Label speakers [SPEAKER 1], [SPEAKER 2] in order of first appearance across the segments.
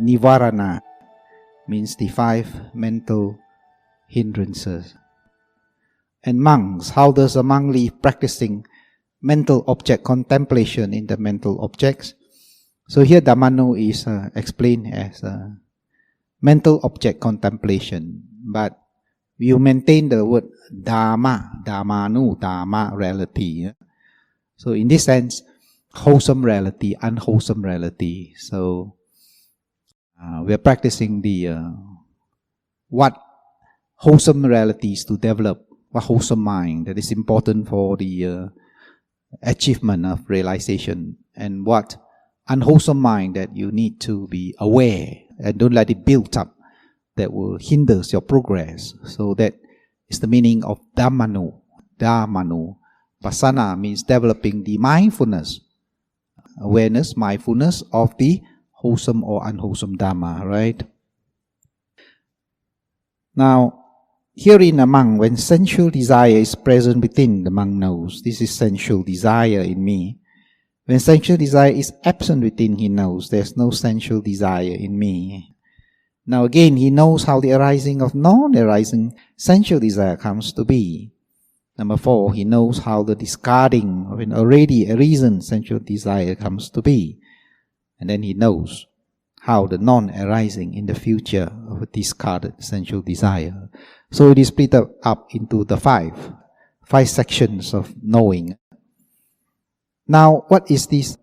[SPEAKER 1] Nivarana means the 5 mental hindrances. And monks, how does a monk live practicing mental object contemplation in the mental objects? So here Dhammano is explained as mental object contemplation, but you maintain the word Dhamma, Dhammanu, Dhamma reality. So in this sense, wholesome reality, unwholesome reality. So we are practicing the what wholesome realities to develop, what wholesome mind that is important for the achievement of realization, and what unwholesome mind that you need to be aware and don't let it build up that will hinder your progress. So that is the meaning of Dhammano. Dhammano. Pasana means developing the mindfulness, awareness, mindfulness of the wholesome or unwholesome Dhamma, right? Now, here in a monk, when sensual desire is present within, the monk knows this is sensual desire in me. When sensual desire is absent within, he knows there's no sensual desire in me. Now again, he knows how the arising of non-arising sensual desire comes to be. Number 4, he knows how the discarding of an already arisen sensual desire comes to be. And then he knows how the non-arising in the future of a discarded sensual desire. So it is split up into the 5 sections of knowing. Now, what is this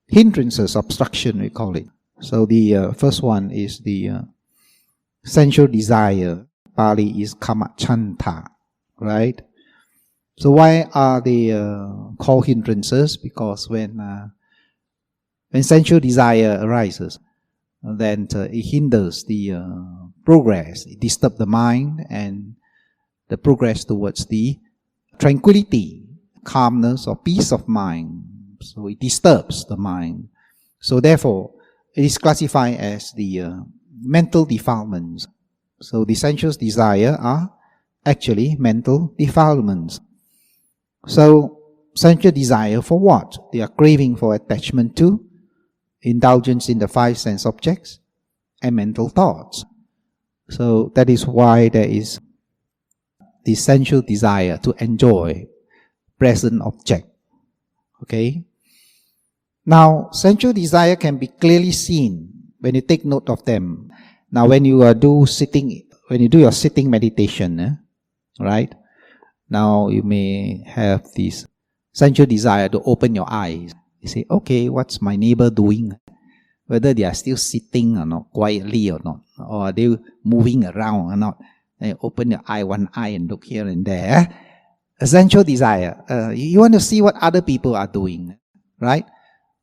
[SPEAKER 1] hindrances, obstruction we call it? So the first one is the sensual desire. Pali is Kamat-Chanta, right? So why are they called hindrances? Because when sensual desire arises, then it hinders the progress. It disturbs the mind and the progress towards the tranquility, calmness or peace of mind. So it disturbs the mind. So therefore, it is classified as the mental defilements. So the sensuous desire are actually mental defilements. So sensual desire for what? They are craving for attachment to, indulgence in the 5 sense objects, and mental thoughts. So that is why there is the sensual desire to enjoy present object. Okay? Now, sensual desire can be clearly seen when you take note of them. Now, when you do your sitting meditation, right? Now, you may have this sensual desire to open your eyes. You say, okay, what's my neighbor doing? Whether they are still sitting or not, quietly or not, or are they moving around or not. Then you open your eye, one eye, and look here and there. A sensual desire. You want to see what other people are doing, right?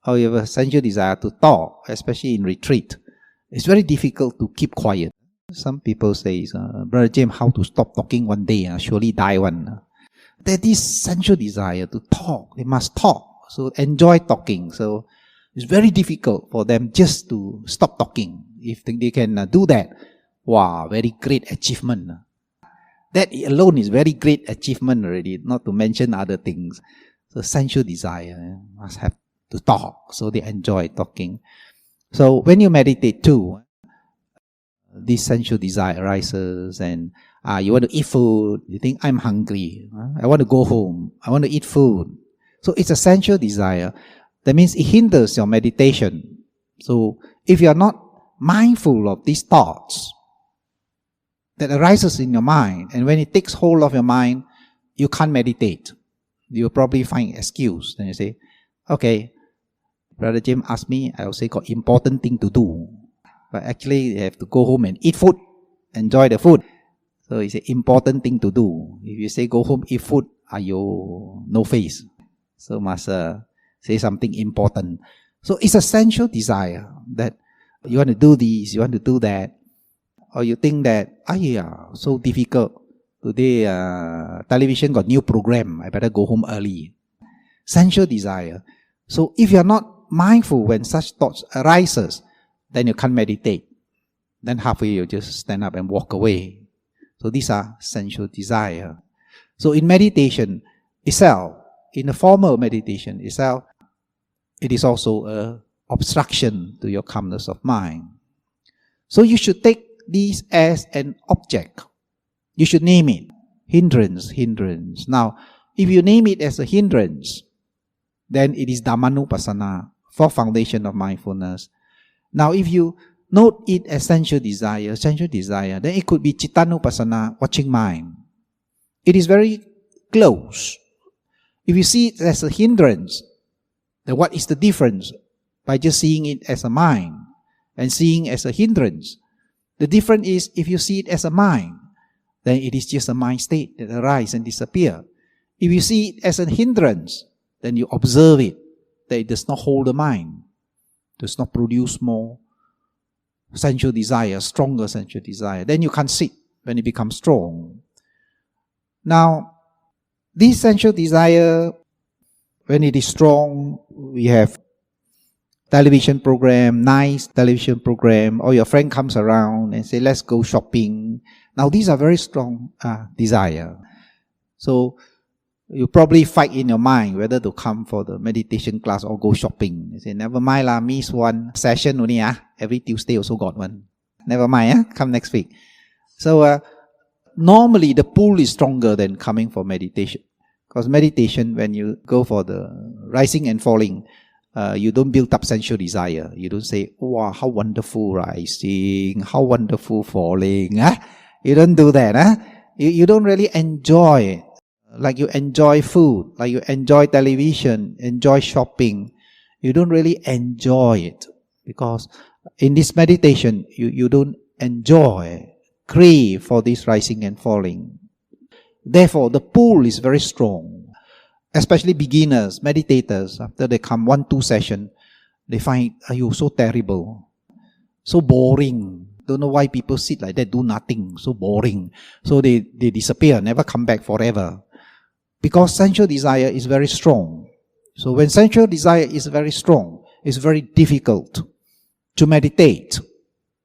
[SPEAKER 1] Or you have a sensual desire to talk, especially in retreat. It's very difficult to keep quiet. Some people say, Brother Chiam, how to stop talking one day? Surely die one. There is sensual desire to talk. They must talk. So enjoy talking. So it's very difficult for them just to stop talking. If they can do that, wow, very great achievement. That alone is very great achievement already, not to mention other things. So sensual desire must have to talk. So they enjoy talking. So when you meditate too, this sensual desire arises and you want to eat food. You think, I'm hungry. I want to go home. I want to eat food. So it's a sensual desire. That means it hinders your meditation. So if you are not mindful of these thoughts that arises in your mind, and when it takes hold of your mind, you can't meditate. You'll probably find excuse. Then you say, okay, Brother Chiam asked me, I will say got important thing to do. But actually you have to go home and eat food, enjoy the food. So it's an important thing to do. If you say go home, eat food, you no face. So must say something important. So it's a sensual desire that you want to do this, you want to do that. Or you think that, so difficult. Today television got new program, I better go home early. Sensual desire. So if you are not mindful when such thoughts arises, then you can't meditate. Then halfway you just stand up and walk away. So these are sensual desire. So in meditation itself, in the formal meditation itself, it is also a obstruction to your calmness of mind. So you should take these as an object. You should name it. Hindrance. Now, if you name it as a hindrance, then it is Dhammanupassana, fourth foundation of mindfulness. Now, if you note it as sensual desire, then it could be Cittanupassana, watching mind. It is very close. If you see it as a hindrance, then what is the difference by just seeing it as a mind and seeing as a hindrance? The difference is if you see it as a mind, then it is just a mind state that arises and disappears. If you see it as a hindrance, then you observe it, that it does not hold the mind, does not produce more sensual desire, stronger sensual desire. Then you can't sit when it becomes strong. Now, this sensual desire, when it is strong, we have television program, nice television program, or your friend comes around and say, let's go shopping. Now, these are very strong desire. So, you probably fight in your mind whether to come for the meditation class or go shopping. You say, never mind lah, miss one session only. Every Tuesday also got one. Never mind, come next week. So, normally the pull is stronger than coming for meditation. Because meditation, when you go for the rising and falling, you don't build up sensual desire. You don't say, wow, how wonderful rising, how wonderful falling. You don't do that. You don't really enjoy it. Like you enjoy food, like you enjoy television, enjoy shopping. You don't really enjoy it. Because in this meditation, you don't enjoy, crave for this rising and falling. Therefore, the pull is very strong. Especially beginners, meditators, after they come 1-2 sessions, they find, so terrible, so boring. Don't know why people sit like that, do nothing, so boring. So they disappear, never come back forever. Because sensual desire is very strong. So when sensual desire is very strong, it's very difficult to meditate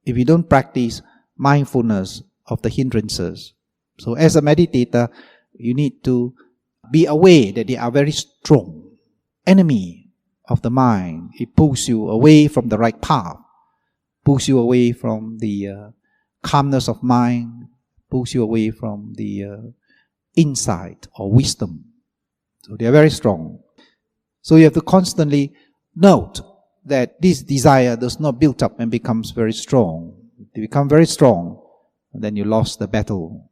[SPEAKER 1] if you don't practice mindfulness of the hindrances. So as a meditator, you need to be aware that they are very strong enemy of the mind. It pulls you away from the right path, pulls you away from the calmness of mind, pulls you away from the insight or wisdom. So they are very strong. So you have to constantly note that this desire does not build up and becomes very strong. If they become very strong, then you lost the battle.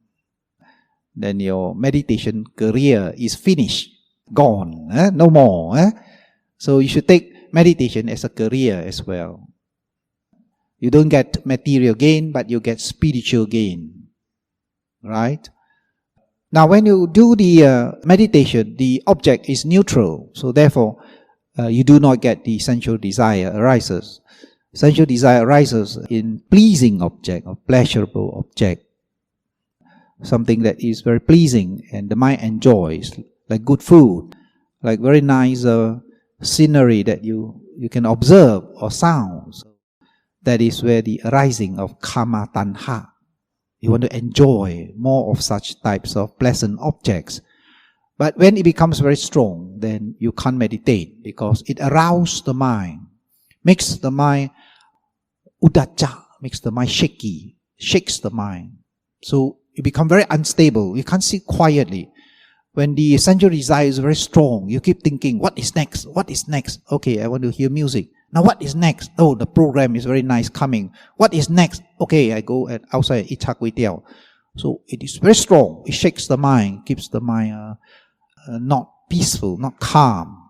[SPEAKER 1] Then your meditation career is finished, gone, no more. So you should take meditation as a career as well. You don't get material gain, but you get spiritual gain. Right? Now when you do the meditation, the object is neutral. So therefore, you do not get the sensual desire arises. Sensual desire arises in pleasing object or pleasurable object. Something that is very pleasing and the mind enjoys, like good food, like very nice scenery that you can observe, or sounds. That is where the arising of kama tanha. You want to enjoy more of such types of pleasant objects. But when it becomes very strong, then you can't meditate because it arouses the mind, makes the mind udacha, makes the mind shaky, shakes the mind. So you become very unstable. You can't sit quietly. When the sensual desire is very strong, you keep thinking, what is next? What is next? Okay, I want to hear music. Now what is next? Oh, the program is very nice coming. What is next? Okay, I go outside, eat char kway teow. So it is very strong. It shakes the mind, keeps the mind not peaceful, not calm.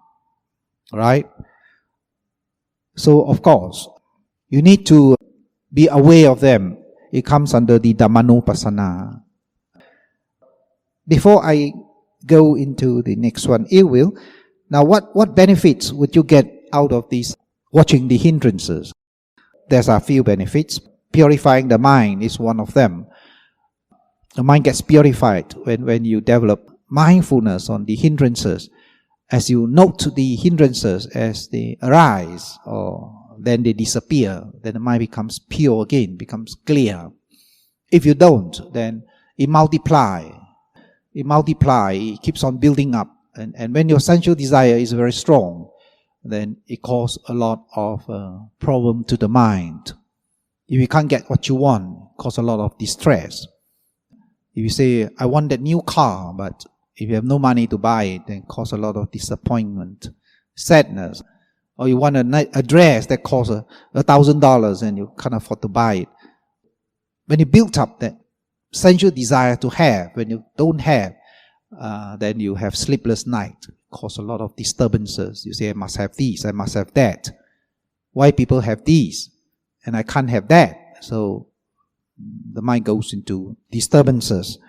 [SPEAKER 1] Right? So of course, you need to be aware of them. It comes under the Dhammanupassana. Before I go into the next one, ill will. Now what benefits would you get out of this watching the hindrances? There's a few benefits. Purifying the mind is one of them. The mind gets purified when you develop mindfulness on the hindrances. As you note the hindrances as they arise or then they disappear, then the mind becomes pure again, becomes clear. If you don't, then it multiplies. It keeps on building up. And when your sensual desire is very strong, then it causes a lot of problem to the mind. If you can't get what you want, it causes a lot of distress. If you say, I want that new car, but if you have no money to buy it, then it causes a lot of disappointment, sadness. Or you want a dress that costs $1,000 and you can't afford to buy it. When you build up that sensual desire to have, when you don't have, then you have sleepless night. It causes a lot of disturbances. You say, I must have this, I must have that. Why people have this and I can't have that? So the mind goes into disturbances.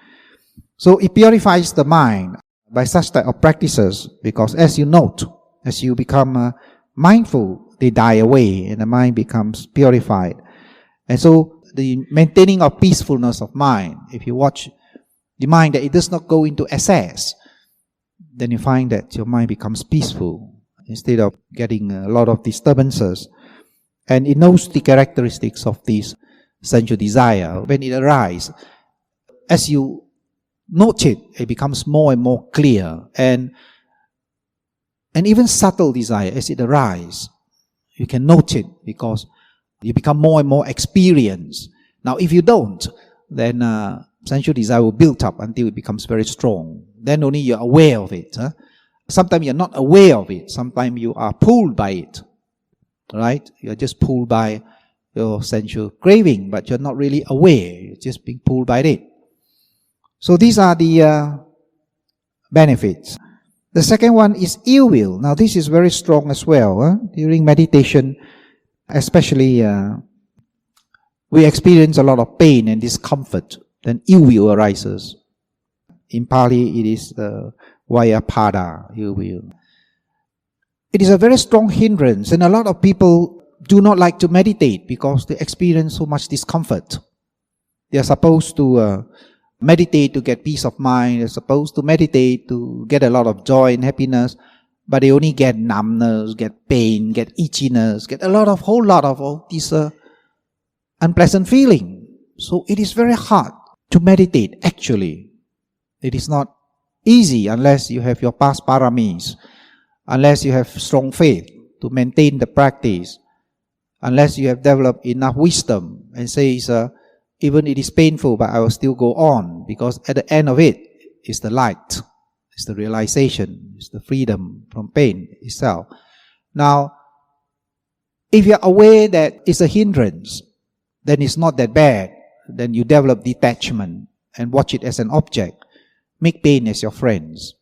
[SPEAKER 1] So it purifies the mind by such type of practices, because as you note, as you become mindful, they die away and the mind becomes purified. And so the maintaining of peacefulness of mind, if you watch the mind that it does not go into excess, then you find that your mind becomes peaceful instead of getting a lot of disturbances. And it knows the characteristics of this sensual desire. When it arises, as you note it, it becomes more and more clear. And even subtle desire, as it arises, you can note it because you become more and more experienced. Now, if you don't, then sensual desire will build up until it becomes very strong. Then only you're aware of it. Sometimes you're not aware of it. Sometimes you are pulled by it. Right? You're just pulled by your sensual craving, but you're not really aware. You're just being pulled by it. So these are the benefits. The second one is ill will. Now this is very strong as well. During meditation, especially, we experience a lot of pain and discomfort. Then ill will arises. In Pali, it is Vyapada, ill will. It is a very strong hindrance, and a lot of people do not like to meditate because they experience so much discomfort. They are supposed to meditate to get peace of mind. They're supposed to meditate to get a lot of joy and happiness, but they only get numbness, get pain, get itchiness, get whole lot of all these unpleasant feeling. So it is very hard to meditate. Actually, it is not easy unless you have your past paramis, unless you have strong faith to maintain the practice, unless you have developed enough wisdom and says, even it is painful, but I will still go on, because at the end of it is the light, is the realization, is the freedom from pain itself. Now, if you are aware that it's a hindrance, then it's not that bad. Then you develop detachment and watch it as an object. Make pain as your friends.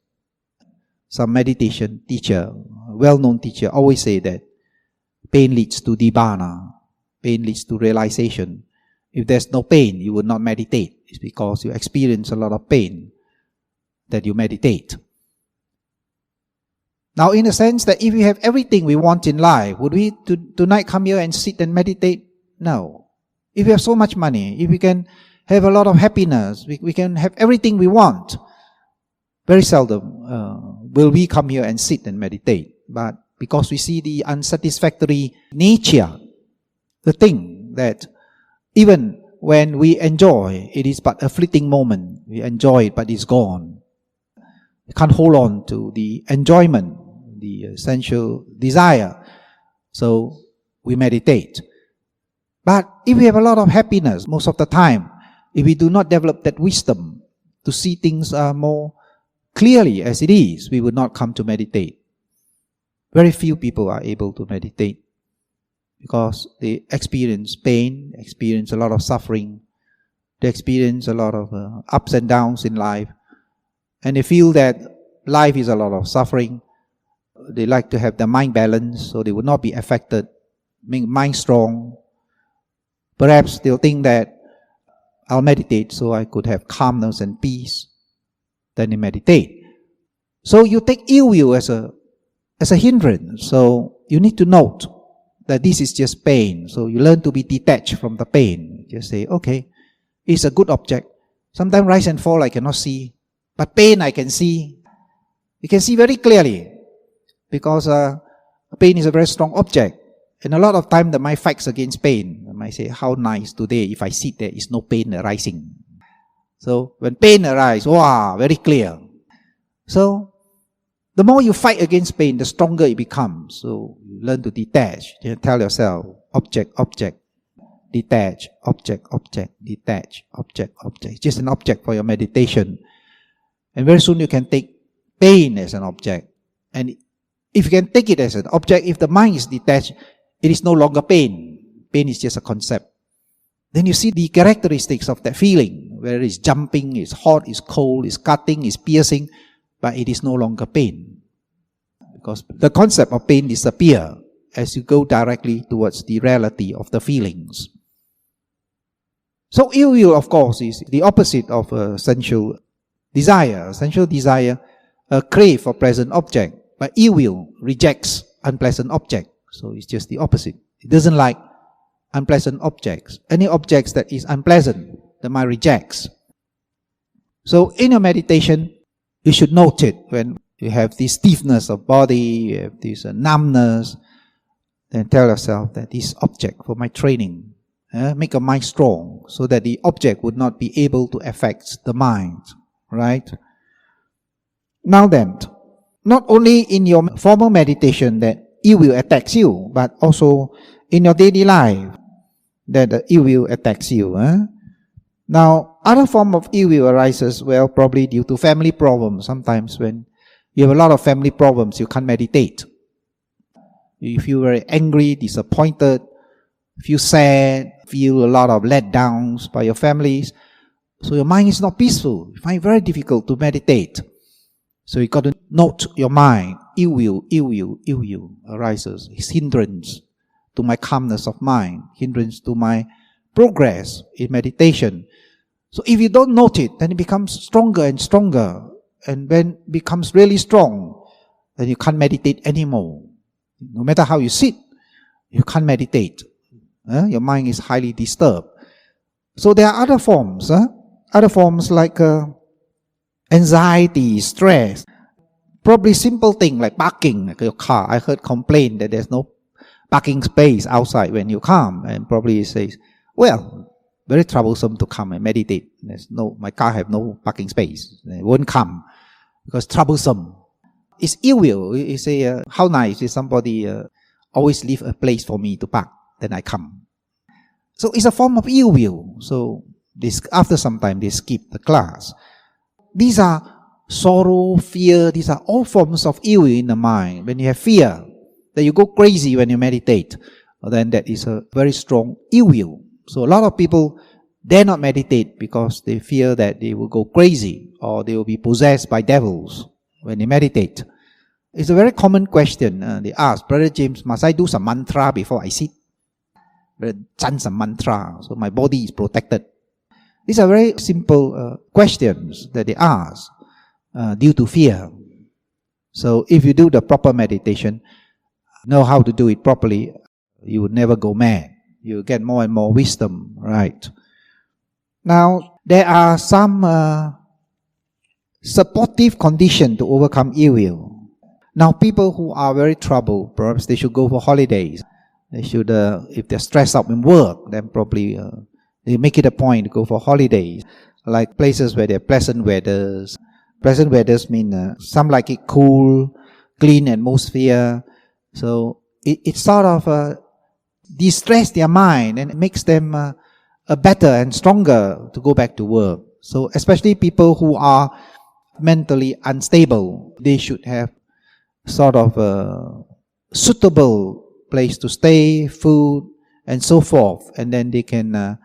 [SPEAKER 1] Some meditation teacher, well-known teacher, always say that pain leads to Nibbana. Pain leads to realization. If there's no pain, you would not meditate. It's because you experience a lot of pain that you meditate. Now, in a sense that if we have everything we want in life, would we tonight come here and sit and meditate? No. If we have so much money, if we can have a lot of happiness, we can have everything we want, very seldom will we come here and sit and meditate. But because we see the unsatisfactory nature, the thing that even when we enjoy, it is but a fleeting moment. We enjoy it, but it's gone. We can't hold on to the enjoyment, the sensual desire. So we meditate. But if we have a lot of happiness, most of the time, if we do not develop that wisdom to see things more clearly as it is, we would not come to meditate. Very few people are able to meditate because they experience pain, experience a lot of suffering, they experience a lot of ups and downs in life, and they feel that life is a lot of suffering. They like to have the mind balance, so they will not be affected, make mind strong. Perhaps they'll think that I'll meditate so I could have calmness and peace. Then they meditate. So you take ill will as a hindrance. So you need to note that this is just pain. So you learn to be detached from the pain. Just say, okay, it's a good object. Sometimes rise and fall I cannot see, but pain I can see. You can see very clearly because pain is a very strong object. And a lot of time the mind fights against pain. The mind say, how nice today, if I sit there, is no pain arising. So when pain arises, wow, very clear. So The more you fight against pain, the stronger it becomes. So you learn to detach. You tell yourself, object, object, detach, object, object, detach, object, object. It's just an object for your meditation. And very soon you can take pain as an object. And if you can take it as an object, if the mind is detached, it is no longer pain. Pain is just a concept. Then you see the characteristics of that feeling, whether it's jumping, it's hot, it's cold, it's cutting, it's piercing, but it is no longer pain. Because the concept of pain disappears as you go directly towards the reality of the feelings. So ill will, of course, is the opposite of sensual desire. Sensual desire crave for pleasant object, but ill will rejects unpleasant object. So it's just the opposite. It doesn't like unpleasant objects. Any objects that is unpleasant, the mind rejects. So in your meditation, you should note it when you have this stiffness of body, you have this numbness, then tell yourself that this object for my training, make your mind strong so that the object would not be able to affect the mind, right? Now then, not only in your formal meditation that ill will attacks you, but also in your daily life that the ill will attacks you. Now, other form of ill will arises, well, probably due to family problems. Sometimes when you have a lot of family problems, you can't meditate. You feel very angry, disappointed, feel sad, feel a lot of letdowns by your families. So your mind is not peaceful. You find it very difficult to meditate. So you got to note your mind. Ill will arises. It's hindrance to my calmness of mind, hindrance to my progress in meditation. So if you don't note it, then it becomes stronger and stronger. And when it becomes really strong, then you can't meditate anymore. No matter how you sit, you can't meditate. Your mind is highly disturbed. So there are other forms. Other forms like anxiety, stress. Probably simple thing like parking, like your car. I heard complain that there's no parking space outside when you come. And probably it says, well, very troublesome to come and meditate. My car have no parking space. It won't come because troublesome. It's ill will. You say, how nice if somebody always leave a place for me to park, then I come. So it's a form of ill will. So after some time they skip the class. These are sorrow, fear, these are all forms of ill will in the mind. When you have fear, that you go crazy when you meditate, then that is a very strong ill will. So a lot of people dare not meditate because they fear that they will go crazy or they will be possessed by devils when they meditate. It's a very common question. They ask, Brother James, must I do some mantra before I sit? Chant some mantra so my body is protected. These are very simple questions that they ask due to fear. So if you do the proper meditation, know how to do it properly, you would never go mad. You get more and more wisdom, right? Now, there are some supportive conditions to overcome ill will. Now, people who are very troubled, perhaps they should go for holidays. They should, if they're stressed out in work, then probably they make it a point to go for holidays, like places where there are pleasant weathers. Pleasant weathers mean some like it cool, clean atmosphere. So it sort of distress their mind and it makes them better and stronger to go back to work. So especially people who are mentally unstable, they should have sort of a suitable place to stay, food, and so forth. And then they can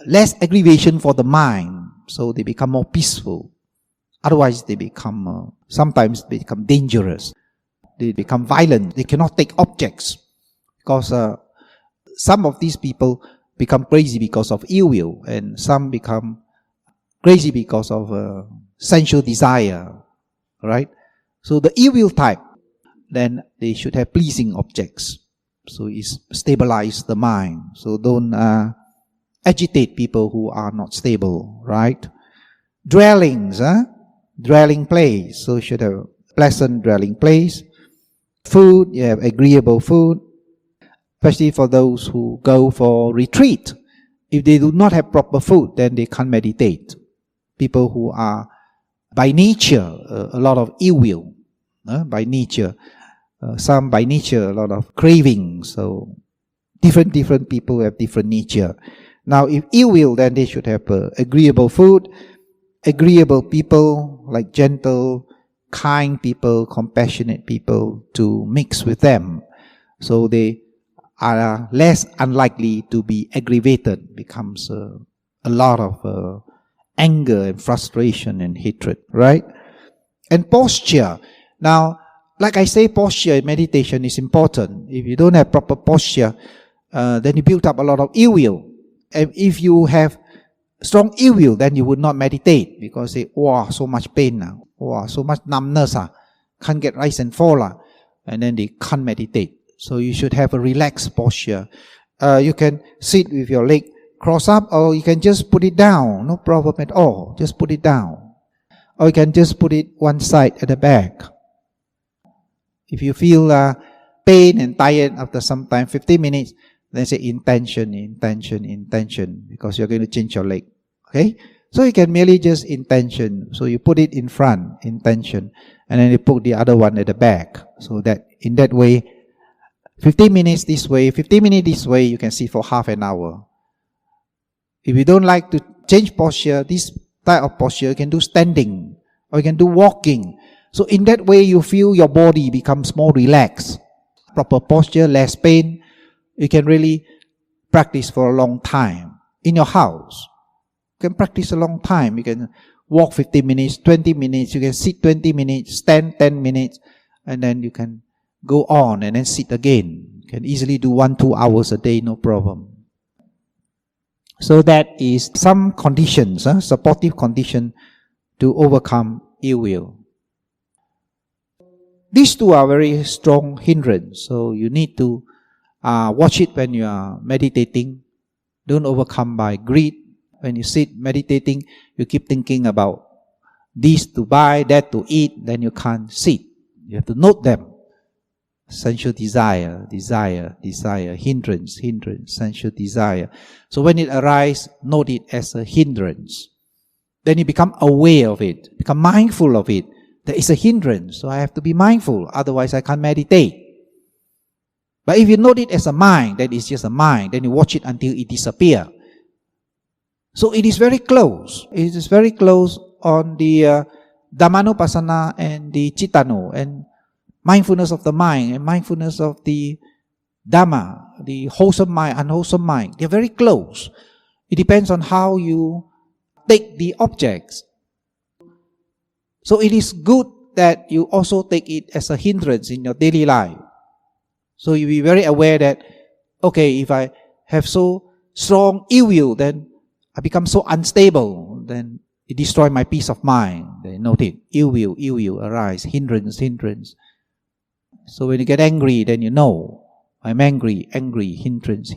[SPEAKER 1] less aggravation for the mind, so they become more peaceful. Otherwise, they become sometimes they become dangerous. They become violent. They cannot take objects because some of these people become crazy because of ill will, and some become crazy because of sensual desire, right? So the ill will type, then they should have pleasing objects. So it stabilize the mind. So don't agitate people who are not stable, right? Dwellings, dwelling place. So you should have pleasant dwelling place. Food, you have agreeable food. Especially for those who go for retreat. If they do not have proper food, then they can't meditate. People who are by nature a lot of ill will, by nature. Some by nature, a lot of cravings. So different people have different nature. Now, if ill will, then they should have agreeable food, agreeable people, like gentle, kind people, compassionate people to mix with them. So they are less unlikely to be aggravated. Becomes a lot of anger and frustration and hatred, right? And posture. Now, like I say, posture in meditation is important. If you don't have proper posture, then you build up a lot of ill will. And if you have strong ill will, then you would not meditate because say, wow, so much pain now. Wow, so much numbness. Can't get rise and fall. And then they can't meditate. So you should have a relaxed posture. You can sit with your leg cross up, or you can just put it down. No problem at all. Just put it down. Or you can just put it one side at the back. If you feel pain and tired after some time, 15 minutes, then say intention, because you're going to change your leg. Okay? So you can merely just intention. So you put it in front, intention, and then you put the other one at the back. So that in that way, 15 minutes this way, 15 minutes this way, you can sit for half an hour. If you don't like to change posture, this type of posture, you can do standing, or you can do walking. So in that way, you feel your body becomes more relaxed. Proper posture, less pain. You can really practice for a long time. In your house, you can practice a long time. You can walk 15 minutes, 20 minutes. You can sit 20 minutes, stand 10 minutes. And then you can go on and then sit again. You can easily do 1-2 hours a day, no problem. So that is some conditions, supportive condition to overcome ill will. These two are very strong hindrance. So you need to watch it when you are meditating. Don't overcome by greed. When you sit meditating, you keep thinking about this to buy, that to eat, then you can't sit. You have to note them. Sensual desire, hindrance, sensual desire. So when it arises, note it as a hindrance. Then you become aware of it, become mindful of it. There is a hindrance, so I have to be mindful, otherwise I can't meditate. But if you note it as a mind, then it's just a mind, then you watch it until it disappears. So it is very close. It is very close on the Dhammanupassana and the Cittano, and mindfulness of the mind and mindfulness of the Dhamma, the wholesome mind, unwholesome mind. They are very close. It depends on how you take the objects. So it is good that you also take it as a hindrance in your daily life. So you be very aware that, okay, if I have so strong ill will, then I become so unstable, then it destroys my peace of mind. Then note it, ill will arise, hindrance. So when you get angry, then you know, I'm angry, hindrance.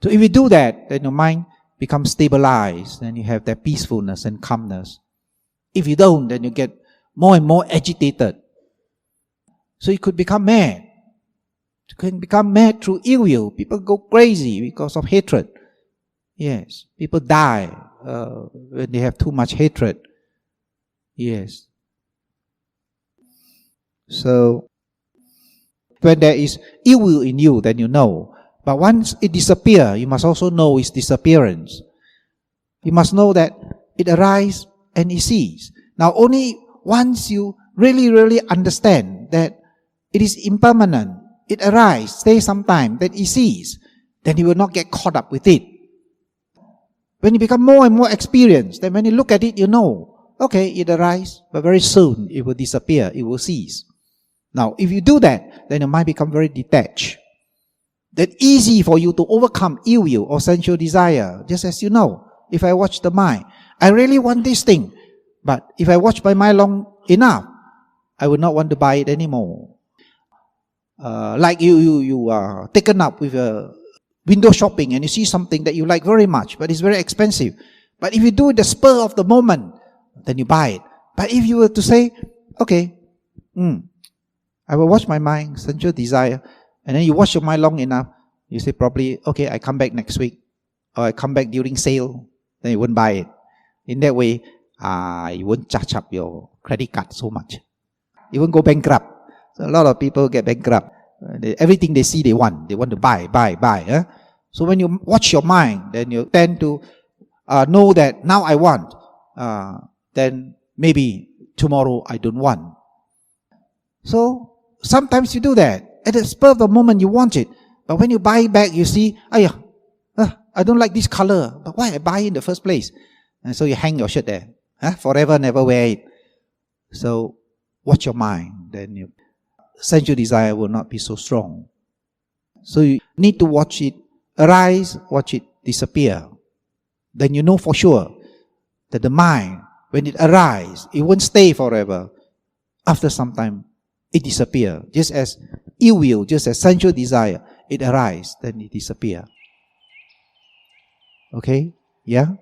[SPEAKER 1] So if you do that, then your mind becomes stabilized, then you have that peacefulness and calmness. If you don't, then you get more and more agitated. So you could become mad. You can become mad through ill will. People go crazy because of hatred. Yes, people die when they have too much hatred. Yes. So when there is ill will in you, then you know. But once it disappears, you must also know its disappearance. You must know that it arises and it ceases. Now only once you really understand that it is impermanent, it arises, stays some time, then it ceases, then you will not get caught up with it. When you become more and more experienced, then when you look at it, you know, okay, it arises, but very soon it will disappear, it will cease. Now, if you do that, then your mind becomes very detached. Then easy for you to overcome ill will or sensual desire. Just as you know, if I watch the mind, I really want this thing. But if I watch my mind long enough, I will not want to buy it anymore. Like you are taken up with a window shopping and you see something that you like very much, but it's very expensive. But if you do it the spur of the moment, then you buy it. But if you were to say, okay, I will watch my mind, sensual desire, and then you watch your mind long enough, you say probably, okay, I come back next week, or I come back during sale, then you won't buy it. In that way, you won't charge up your credit card so much. Even go bankrupt. So a lot of people get bankrupt. Everything they see they want to buy. So when you watch your mind, then you tend to know that now I want, then maybe tomorrow I don't want. So sometimes you do that. At the spur of the moment you want it, but when you buy back you see, I don't like this color, but why I buy in the first place? And so you hang your shirt there, forever never wear it. So watch your mind, then your sensual desire will not be so strong. So you need to watch it arise, watch it disappear. Then you know for sure that the mind, when it arises, it won't stay forever. After some time, it disappears. Just as ill will, just as sensual desire, it arises, then it disappears. Okay? Yeah?